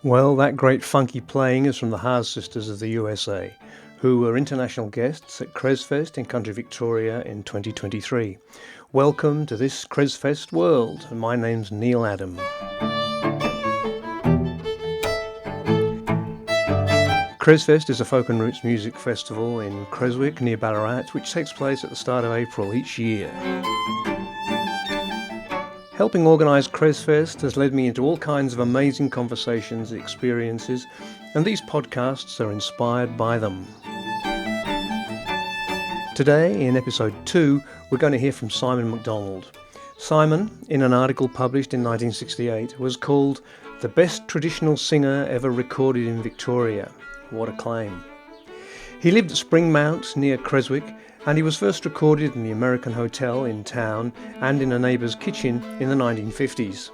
Well, that great funky playing is from the Haas Sisters of the USA, who were international guests at Cresfest in country Victoria in 2023. Welcome to this Cresfest world, and my name's Neil Adam. Cresfest is a folk and roots music festival in Creswick near Ballarat, which takes place at the start of April each year. Helping organise Cresfest has led me into all kinds of amazing conversations and experiences, and these podcasts are inspired by them. Today, in episode 2, we're going to hear from Simon McDonald. Simon, in an article published in 1968, was called the best traditional singer ever recorded in Victoria. What a claim. He lived at Springmount near Creswick, and he was first recorded in the American Hotel in town and in a neighbour's kitchen in the 1950s.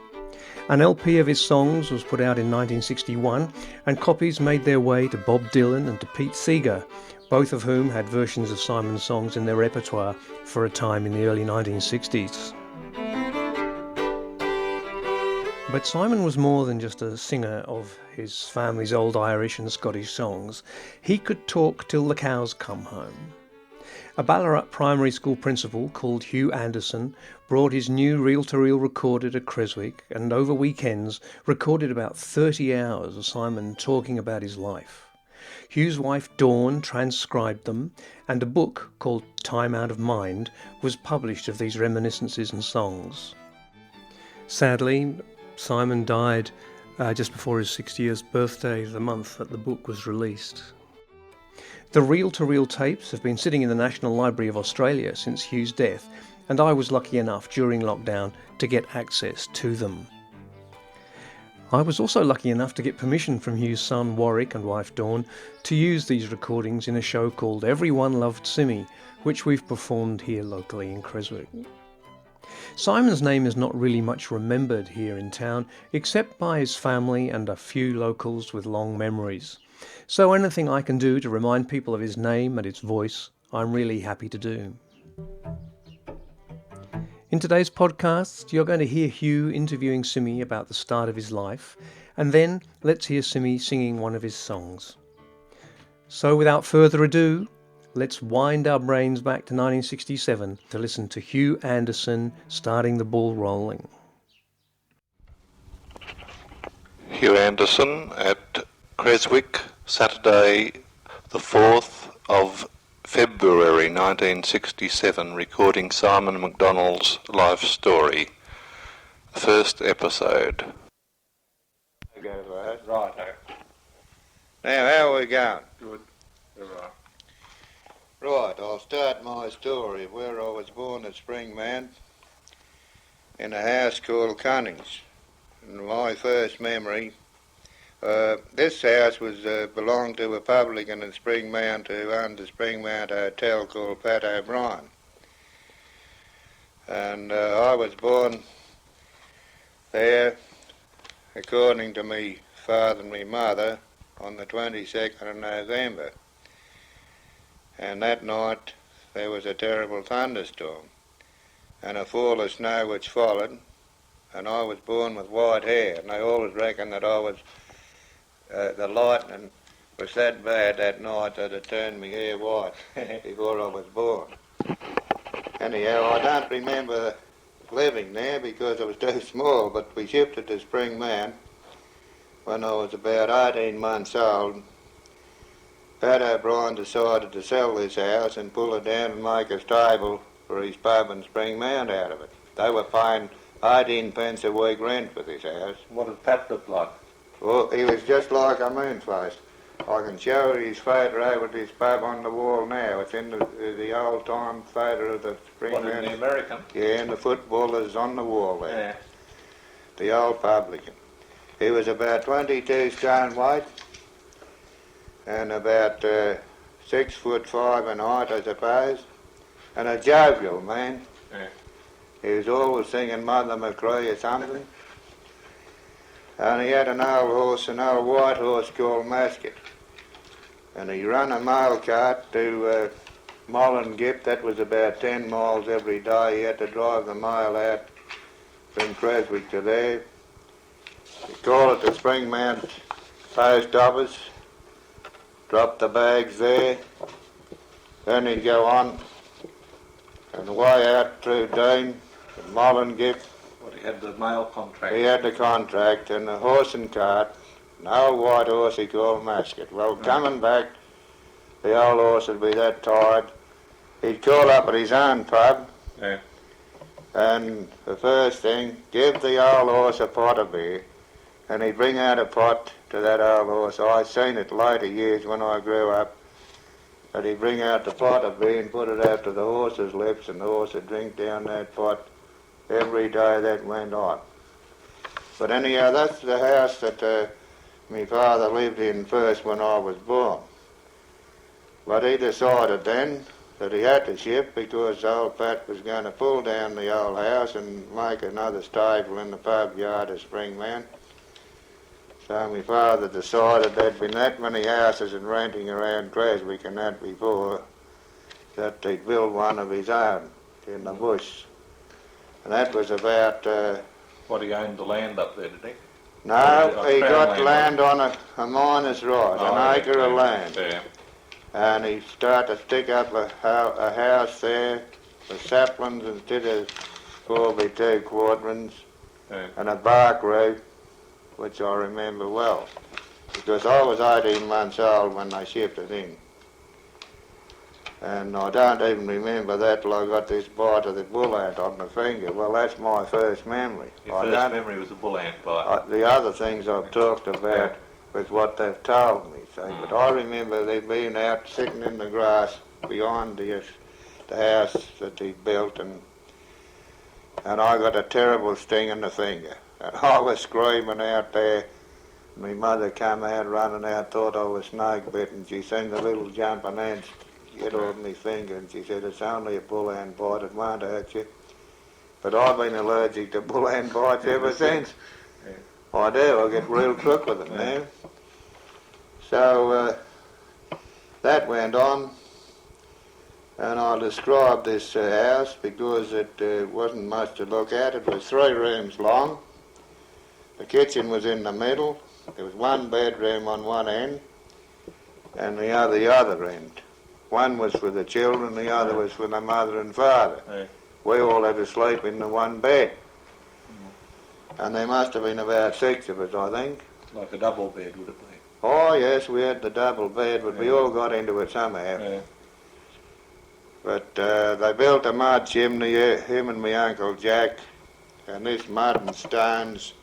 An LP of his songs was put out in 1961, and copies made their way to Bob Dylan and to Pete Seeger, both of whom had versions of Simon's songs in their repertoire for a time in the early 1960s. But Simon was more than just a singer of his family's old Irish and Scottish songs. He could talk till the cows come home. A Ballarat primary school principal called Hugh Anderson brought his new reel-to-reel recorder to Creswick and over weekends recorded about 30 hours of Simon talking about his life. Hugh's wife Dawn transcribed them, and a book called Time Out of Mind was published of these reminiscences and songs. Sadly, Simon died just before his 60th birthday, the month that the book was released. The reel-to-reel tapes have been sitting in the National Library of Australia since Hugh's death, and I was lucky enough during lockdown to get access to them. I was also lucky enough to get permission from Hugh's son Warwick and wife Dawn to use these recordings in a show called Everyone Loved Simmy, which we've performed here locally in Creswick. Simon's name is not really much remembered here in town, except by his family and a few locals with long memories. So anything I can do to remind people of his name and his voice, I'm really happy to do. In today's podcast, you're going to hear Hugh interviewing Simmy about the start of his life, and then let's hear Simmy singing one of his songs. So without further ado, let's wind our brains back to 1967 to listen to Hugh Anderson starting the ball rolling. Hugh Anderson at Creswick, Saturday the 4th of February 1967, recording Simon McDonald's life story. First episode. Right. Now, how are we going? Good. Right, I'll start my story of where I was born at Springmount in a house called Cunnings. And my first memory, this house was belonged to a publican in Springmount who owned the Springmount Hotel called Pat O'Brien. And I was born there, according to me father and me mother, on the 22nd of November. And that night there was a terrible thunderstorm and a fall of snow which followed, and I was born with white hair, and they always reckoned that I was, the lightning was that bad that night that it turned me hair white before I was born. Anyhow, I don't remember living there because I was too small, but we shifted to Springmount when I was about 18 months old. Pat O'Brien decided to sell this house and pull it down and make a stable for his pub in Springmount out of it. They were paying 18 pence a week rent for this house. What did Pat look like? Well, he was just like a moon-face. I can show you his photo over at his pub on the wall now. It's in the old-time photo of the Springmount. What, in the American? Yeah, and the footballers on the wall there. Yeah. The old publican. He was about 22 stone weight and about 6'5" in height, I suppose, and a jovial man. Yeah. He was always singing Mother McCree or something. And he had an old horse, an old white horse called Masket. And he ran a mail cart to Mollingip. That was about 10 miles every day. He had to drive the mail out from Creswick to there. They call it the Springmount post office, drop the bags there, then he'd go on and away out through Dean and Mollingip. What, he had the mail contract? He had the contract and a horse and cart, an old white horse he called Mascot. Well, coming back, the old horse would be that tired, he'd call up at his own pub, Yeah. and the first thing, give the old horse a pot of beer, and he'd bring out a pot to that old horse. I seen it later years when I grew up, that he'd bring out the pot of beer and put it out to the horse's lips, and the horse would drink down that pot every day that went on. But anyhow, that's the house that my father lived in first when I was born. But he decided then that he had to ship because old Pat was going to pull down the old house and make another stable in the pub yard of Springmount. So my father decided there'd been that many houses and renting around Creswick and that before, that he'd build one of his own in the bush. And that was about... What, he owned the land up there, did he? No, he got land on a miner's right, an acre of land. Yeah. And he started to stick up a house there with saplings instead of 4x2 quadrants, and a bark roof, which I remember well, because I was 18 months old when they shipped it in. And I don't even remember that till I got this bite of the bull ant on the finger. Well, that's my first memory. Your first memory was a bull ant bite? The other things I've talked about was what they've told me. But I remember they being out sitting in the grass behind the house that he built, and I got a terrible sting in the finger. And I was screaming out there. My mother came out running out, thought I was snake bitten. She seen the little jumping ants get on my finger, and she said, it's only a bull ant bite, it won't hurt you. But I've been allergic to bull ant bites ever since. I do, I get real crook with them now. So that went on, and I described this house because it wasn't much to look at. It was 3 rooms long. The kitchen was in the middle. There was 1 bedroom on one end, and the other end. One was for the children, the other was for the mother and father. We all had to sleep in the one bed. And there must have been about 6 of us, I think. Like a double bed, would it be? Oh, yes, we had the double bed, but we all got into it somehow. But they built a mud chimney, him and my Uncle Jack, and this mud and stones,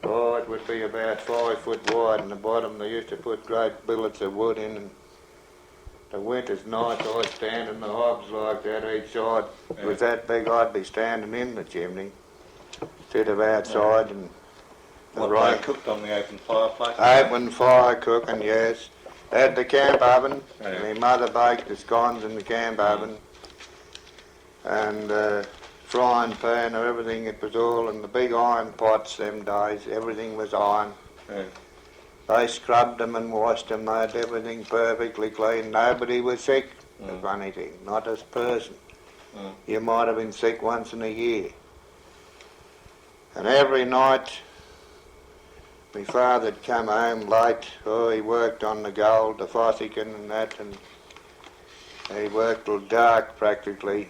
it would be about 5 foot wide in the bottom. They used to put great billets of wood in, and the winter's nights I'd stand in the hobs like that each side. It was that big I'd be standing in the chimney instead of outside. And What, they cooked on the open fireplace? Open fire cooking, yes. They had the camp oven. My mother baked the scones in the camp oven. And frying pan or everything, it was all in the big iron pots them days. Everything was iron. They scrubbed them and washed them. They had everything perfectly clean. Nobody was sick, the funny thing, not as a person. You might have been sick once in a year. And every night, my father'd come home late. He worked on the gold, the fossicking and that, and he worked till dark practically.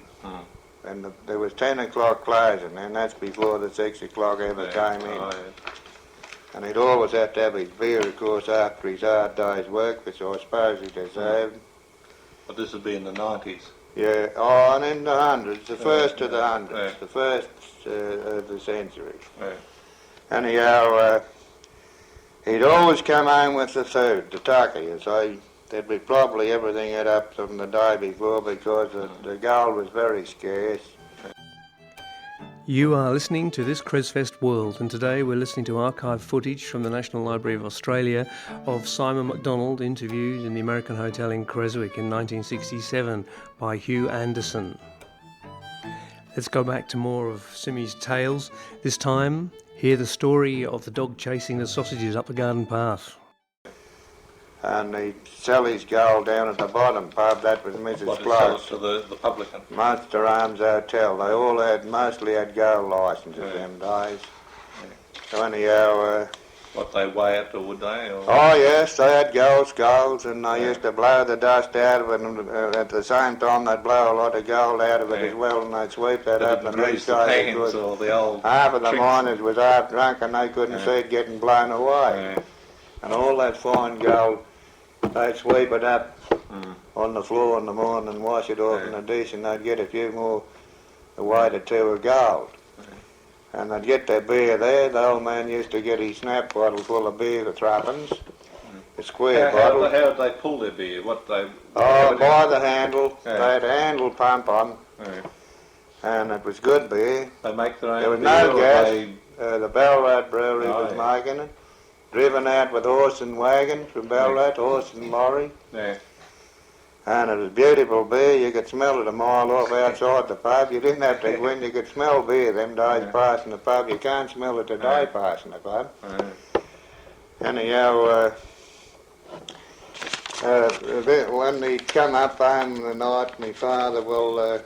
And there was 10 o'clock closing, and that's before the 6 o'clock ever came in. And he'd always have to have his beer, of course, after his hard day's work, which I suppose he deserved. But this would be in the 90s? Yeah, and in the hundreds, the first of the hundreds, the first of the century. Anyhow, he'd always come home with the food, the tucker, you see. There'd be probably everything had up from the day before because the gold was very scarce. You are listening to This Cresfest World, and today we're listening to archive footage from the National Library of Australia of Simon MacDonald interviewed in the American Hotel in Creswick in 1967 by Hugh Anderson. Let's go back to more of Simmy's tales. This time, hear the story of the dog chasing the sausages up the garden path. And he'd sell his gold down at the bottom pub. That was Mrs. Close. To the publican? Munster Arms Hotel. They all mostly had gold licenses them days. So anyhow, What, they weigh it, or would they? Or? Oh yes, they had gold skulls, and they used to blow the dust out of it, and at the same time they'd blow a lot of gold out of it as well, and they'd sweep that up, and these guys would... Or the old half of the tricks. miners was half drunk, and they couldn't see it getting blown away. And all that fine gold, they'd sweep it up on the floor in the morning and wash it off in a dish, and they'd get a few more, a weight or two of gold. And they'd get their beer there. The old man used to get his snap bottle full of beer for threepence, a square bottle. How did they pull their beer? What they? Oh, by the handle. They had a handle pump on, and it was good beer. They make their own There was beer, no gas. The Ballarat Brewery was making it. Driven out with horse and wagon from Ballarat, horse and lorry. Yeah. And it was beautiful beer. You could smell it a mile off outside the pub. You didn't have to go in. You could smell beer them days passing the pub. You can't smell it today passing the pub. Anyhow, when he'd come up home in the night, my father,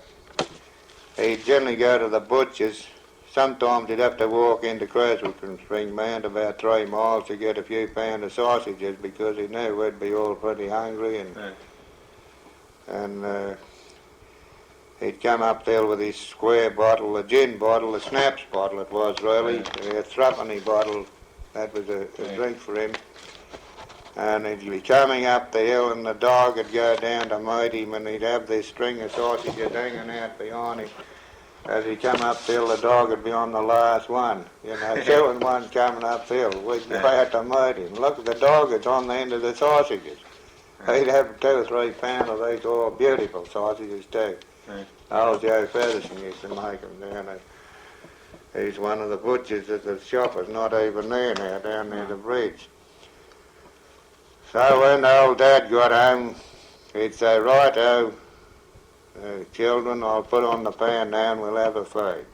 he'd generally go to the butcher's. Sometimes he'd have to walk into Creswick from Springmount about 3 miles to get a few pounds of sausages because he knew we'd be all pretty hungry, and he'd come up there with his square bottle, a gin bottle, a snaps bottle it was really, a threepenny bottle, that was a drink for him. And he'd be coming up the hill and the dog would go down to meet him, and he'd have this string of sausages hanging out behind him. As he come uphill, the dog would be on the last one, 2 and 1 coming uphill. We'd go out to meet him. Look, the dog is on the end of the sausages. He'd have 2 or 3 pounds of these, all beautiful sausages too. Old Joe Featherson used to make them down there. He's one of the butchers at the shop is not even there now, down near the bridge. So when the old dad got home, he'd say, "Righto, children, I'll put on the pan now and we'll have a feed."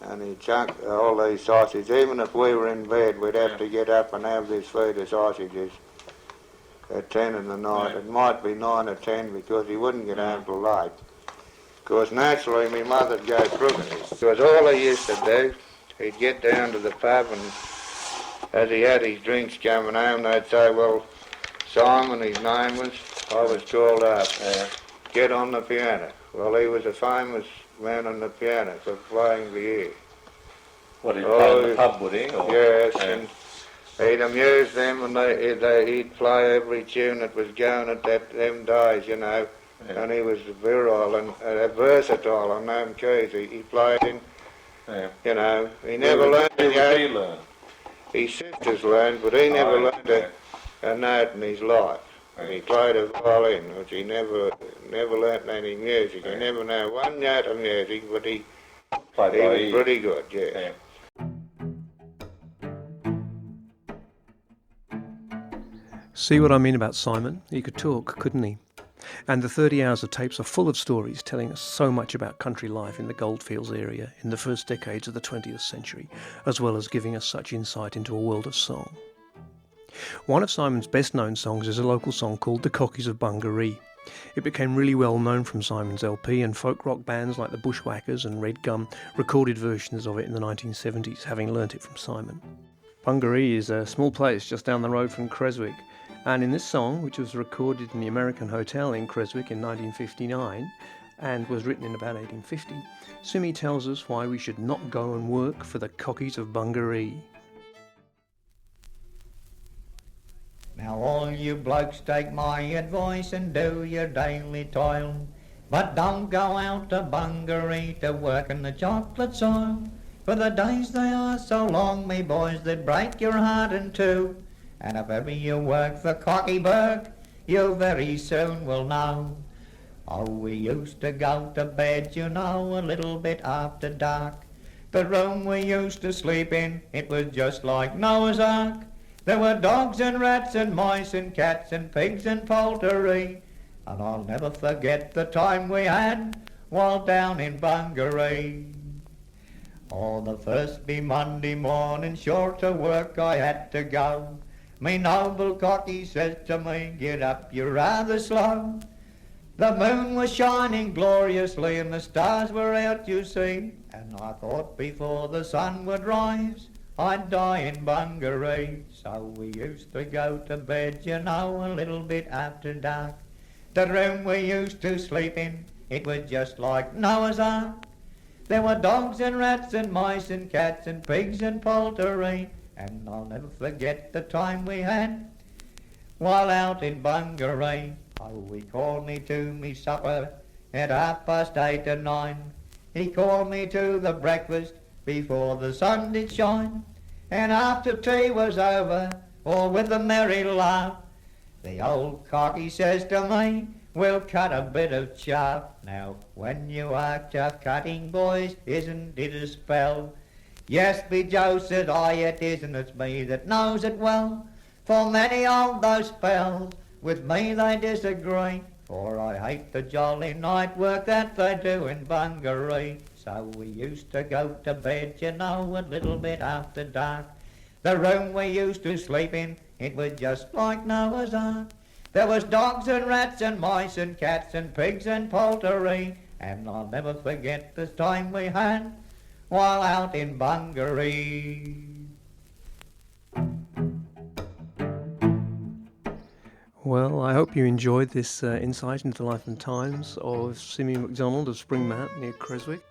And he'd chunk all these sausages. Even if we were in bed, we'd have to get up and have this feed of sausages at 10 in the night. It might be 9 or 10 because he wouldn't get home till late. Of course, naturally, my mother'd go crooked. Because all he used to do, he'd get down to the pub, and as he had his drinks coming home, they'd say, "Well, Simon, his name was, I was called up, get on the piano." Well, he was a famous man on the piano for playing the ear. What, he'd play in the pub, would he? Or? Yes, and he'd amuse them, and he'd play every tune that was going at them days, and he was virile and versatile on them keys. He played in, he never learned to his sisters learned, but he never learned a note in his life. He played a violin, which he never learnt any music. He never knew one note of music, but he was pretty good, yes. See what I mean about Simon? He could talk, couldn't he? And the 30 hours of tapes are full of stories telling us so much about country life in the Goldfields area in the first decades of the 20th century, as well as giving us such insight into a world of song. One of Simon's best-known songs is a local song called The Cockies of Bungaree. It became really well known from Simon's LP, and folk rock bands like the Bushwhackers and Red Gum recorded versions of it in the 1970s, having learnt it from Simon. Bungaree is a small place just down the road from Creswick, and in this song, which was recorded in the American Hotel in Creswick in 1959 and was written in about 1850, Simmy tells us why we should not go and work for the Cockies of Bungaree. Now all you blokes take my advice and do your daily toil, but don't go out to Bungaree to work in the chocolate soil, for the days they are so long, me boys, they'd break your heart in two, and if ever you work for Cockyburg, you very soon will know. Oh, we used to go to bed, a little bit after dark. The room we used to sleep in, it was just like Noah's Ark. There were dogs and rats and mice and cats and pigs and poultry, and I'll never forget the time we had while down in Bungaree. Oh, the first be Monday morning, sure to work I had to go. Me noble cocky says to me, "Get up, you're rather slow." The moon was shining gloriously and the stars were out, you see, and I thought before the sun would rise I'd die in Bungaree. So we used to go to bed, you know, a little bit after dark. The room we used to sleep in, it was just like Noah's Ark. There were dogs and rats and mice and cats and pigs and poultry, and I'll never forget the time we had while out in Bungaree. Oh, he called me to me supper at 8:30 or 9. He called me to the breakfast before the sun did shine. And after tea was over, all with a merry laugh, the old cock, he says to me, we'll cut a bit of chaff. Now, when you are chaff cutting, boys, isn't it a spell? Yes, be Joe, said I, it is, and it's me that knows it well. For many of those spells, with me they disagree, for I hate the jolly night work that they do in Bungaree. So we used to go to bed, you know, a little bit after dark. The room we used to sleep in, it was just like Noah's Ark. There was dogs and rats and mice and cats and pigs and poultry, and I'll never forget the time we had while out in Bungaree. Well, I hope you enjoyed this insight into the life and times of Simmy MacDonald of Springmount near Creswick.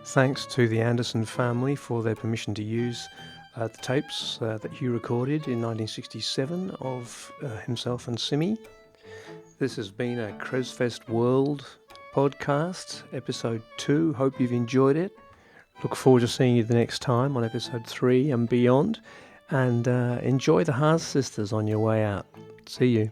Thanks to the Anderson family for their permission to use the tapes that Hugh recorded in 1967 of himself and Simmy. This has been a Cresfest World podcast, episode 2. Hope you've enjoyed it. Look forward to seeing you the next time on episode 3 and beyond. And enjoy the Haas Sisters on your way out. See you.